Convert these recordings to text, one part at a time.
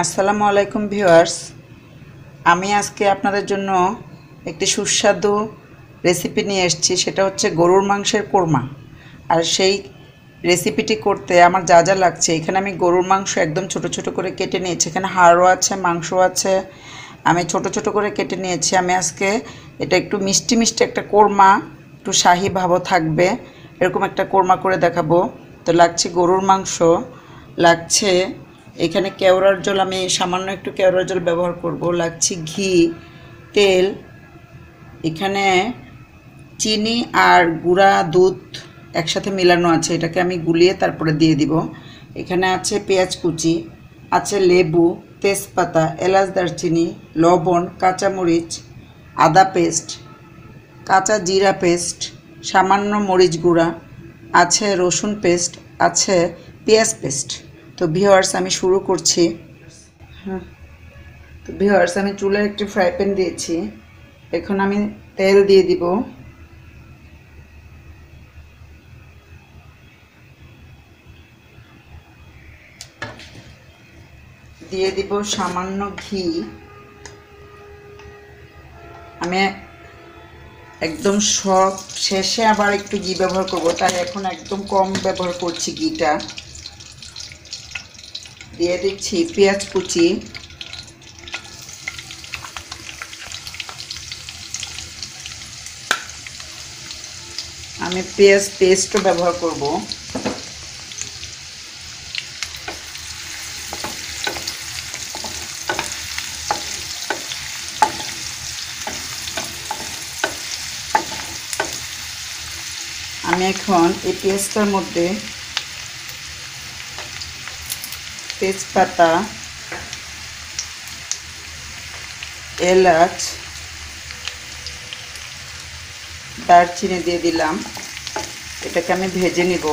আসসালামু আলাইকুম ভিউয়ার্স, আমি আজকে আপনাদের জন্য একটি সুস্বাদু রেসিপি নিয়ে এসেছি। সেটা হচ্ছে গরুর মাংসের কোরমা। আর সেই রেসিপিটি করতে আমার যা যা লাগছে, এখানে আমি গরুর মাংস একদম ছোট ছোট করে কেটে নিয়েছি। এখানে হাড়ও আছে, মাংসও আছে, আমি ছোট ছোট করে কেটে নিয়েছি। আমি আজকে এটা একটু মিষ্টি মিষ্টি একটা কোরমা, একটু শাহি ভাবও থাকবে, এরকম একটা কোরমা করে দেখাবো। তো লাগছে গরুর মাংস, লাগছে এখানে কেওড়ার জল, আমি সামান্য একটু কেওড়ার জল ব্যবহার করব, লাগছে ঘি, তেল, এখানে চিনি আর গুঁড়া দুধ একসাথে মেলানো আছে, এটাকে আমি গুলিয়ে তারপরে দিয়ে দিব। এখানে আছে পেঁয়াজ কুচি, আছে লেবু, তেজপাতা, এলাচ, দারচিনি, লবণ, কাঁচামরিচ, আদা পেস্ট, কাঁচা জিরা পেস্ট, সামান্য মরিচ গুঁড়া, আছে রসুন পেস্ট, আছে পেঁয়াজ পেস্ট। তো ভিউয়ার্স আমি শুরু করছি। তো ভিউয়ার্স আমি চুলায় একটি ফ্রাই প্যান দিয়েছি, এখন আমি তেল দিয়ে দিব। দিয়ে দিব সামান্য ঘি। আমি একদম সব শেষে আবার একটু ঘি ব্যবহার করব, তাই এখন একদম কম ব্যবহার করছি ঘিটা। দিয়ে দিচ্ছি পেঁয়াজ কুচি, আমি পেঁয়াজ পেস্টও ব্যবহার করব। আমি এখন এই পেঁয়াজটার মধ্যে তেজপাতা, এলাচ, দারচিনি দিয়ে দিলাম, এটাকে আমি ভেজে নিব।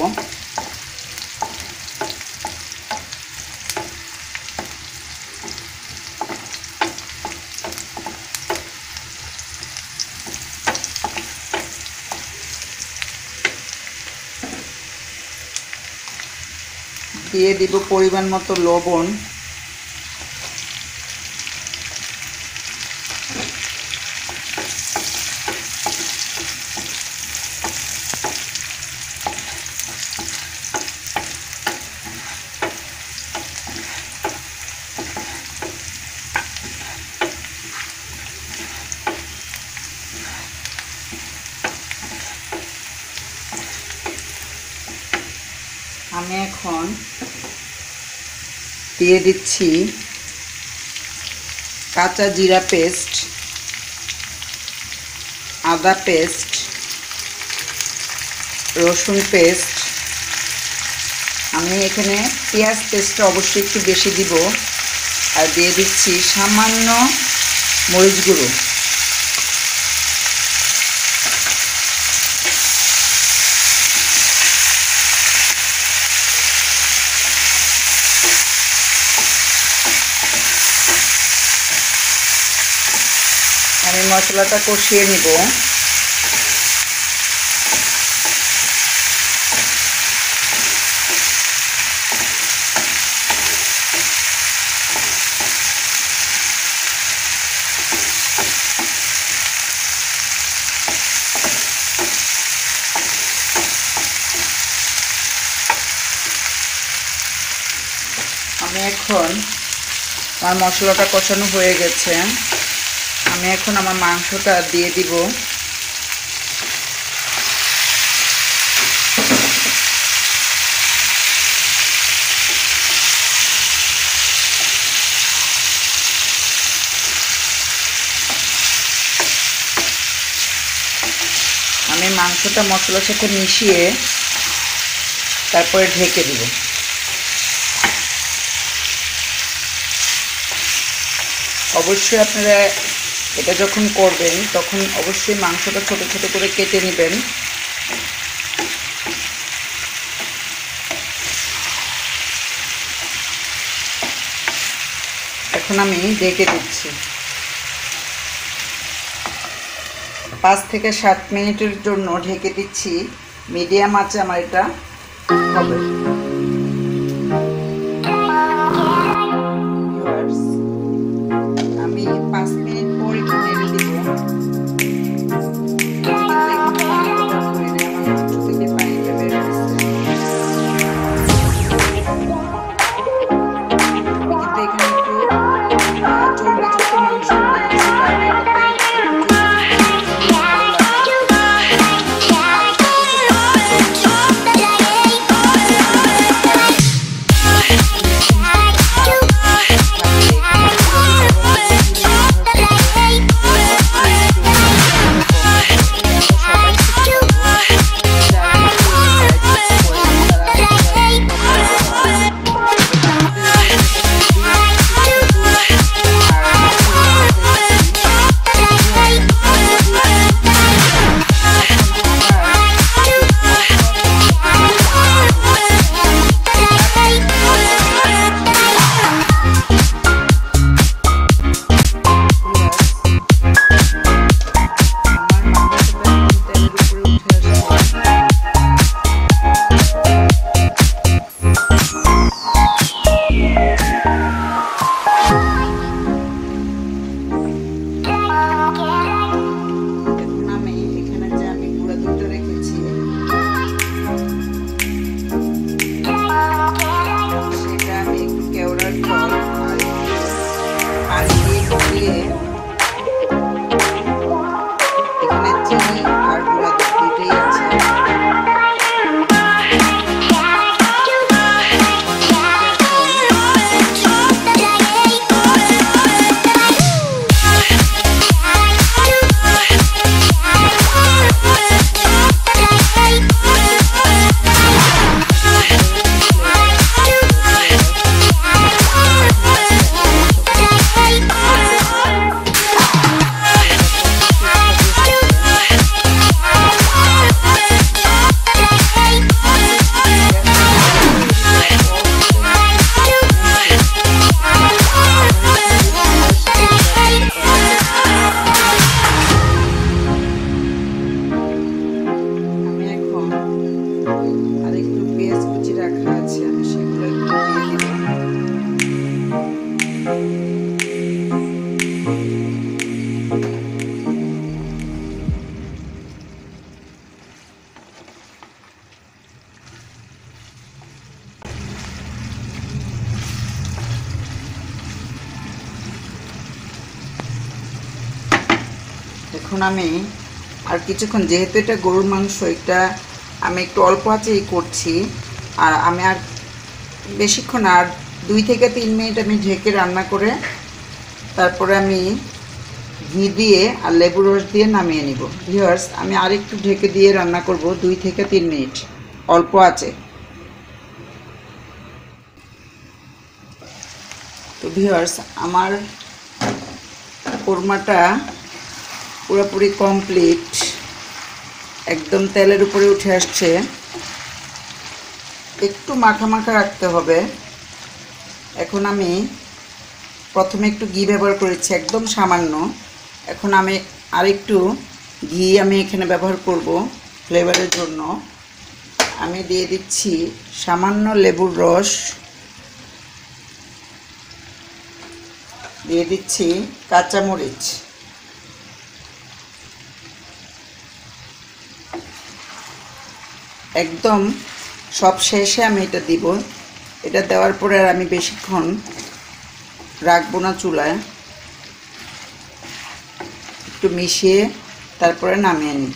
দিয়ে দিব পরিমাণ মতো লবণ, আমি এখন দিয়ে দিচ্ছি কাঁচা জিরা পেস্ট, আদা পেস্ট, রসুন পেস্ট। আমি এখানে পেঁয়াজ পেস্টটা অবশ্যই একটু বেশি দিব। আর দিয়ে দিচ্ছি সামান্য মরিচ গুঁড়ো। আমি মশলাটা কষিয়ে নিব। আমি এখন আমার মশলাটা কষানো হয়ে গেছে, আমি এখন আমার মাংসটা দিয়ে দিব। আমি মাংসটা মশলার সাথে মিশিয়ে তারপরে ঢেকে দিব। অবশ্যই আপনারা এটা যখন করবেন তখন অবশ্যই মাংসটা ছোট ছোট করে কেটে নেবেন। এখন আমি ঢেকে দিচ্ছি। 5 থেকে 7 মিনিটের জন্য ঢেকে দিচ্ছি। মিডিয়াম আঁচে আমার এটা হবে। এখন আমি আর কিছুক্ষণ, যেহেতু এটা গরুর মাংস, এটা আমি একটু অল্প আঁচেই করছি, আর আমি আর বেশিক্ষণ, আর 2 থেকে 3 মিনিট আমি ঢেকে রান্না করে তারপরে আমি ঘি দিয়ে আর লেবু রস দিয়ে নামিয়ে নিব। ভিউয়ার্স, আমি আরেকটু ঢেকে দিয়ে রান্না করব 2 থেকে 3 মিনিট অল্প আঁচে। তো ভিউয়ার্স, আমার কোরমাটা পুরোপুরি কমপ্লিট, একদম তেলের উপরে উঠে আসছে। একটু মাখা মাখা রাখতে হবে। এখন আমি প্রথমে একটু ঘি ব্যবহার করেছি, একদম সামান্য। এখন আমি আরেকটু ঘি আমি এখানে ব্যবহার করব ফ্লেভারের জন্য। আমি দিয়ে দিচ্ছি সামান্য লেবুর রস, দিয়ে দিচ্ছি কাঁচামরিচ, একদম সব শেষে আমি এটা দিব। এটা দেওয়ার পরে আর আমি বেশিক্ষণ রাখবো না চুলায়, একটু মিশিয়ে তারপরে নামিয়ে নিই।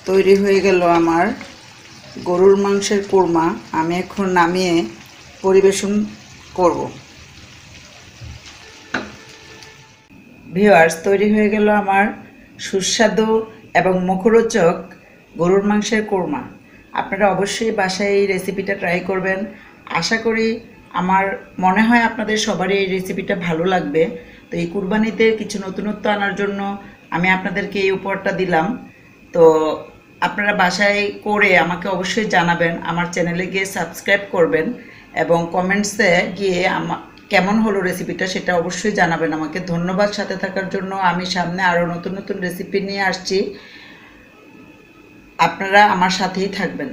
তৈরি হয়ে গেল আমার গরুর মাংসের কোরমা। আমি এখন নামিয়ে পরিবেশন করব। ভিউয়ার্স, তৈরি হয়ে গেল আমার সুস্বাদু এবং মুখরোচক গরুর মাংসের কোরমা। আপনারা অবশ্যই বাসায় এই রেসিপিটা ট্রাই করবেন। আশা করি, আমার মনে হয় আপনাদের সবারই এই রেসিপিটা ভালো লাগবে। তো এই কুরবানিতে কিছু নতুনত্ব আনার জন্য আমি আপনাদেরকে এই উপহারটা দিলাম। তো আপনারা বাসায় করে আমাকে অবশ্যই জানাবেন, আমার চ্যানেলে গিয়ে সাবস্ক্রাইব করবেন এবং কমেন্টসে গিয়ে কেমন হলো রেসিপিটা সেটা অবশ্যই জানাবেন আমাকে। ধন্যবাদ সাথে থাকার জন্য। আমি সামনে আরও নতুন নতুন রেসিপি নিয়ে আসছি, আপনারা আমার সাথেই থাকবেন।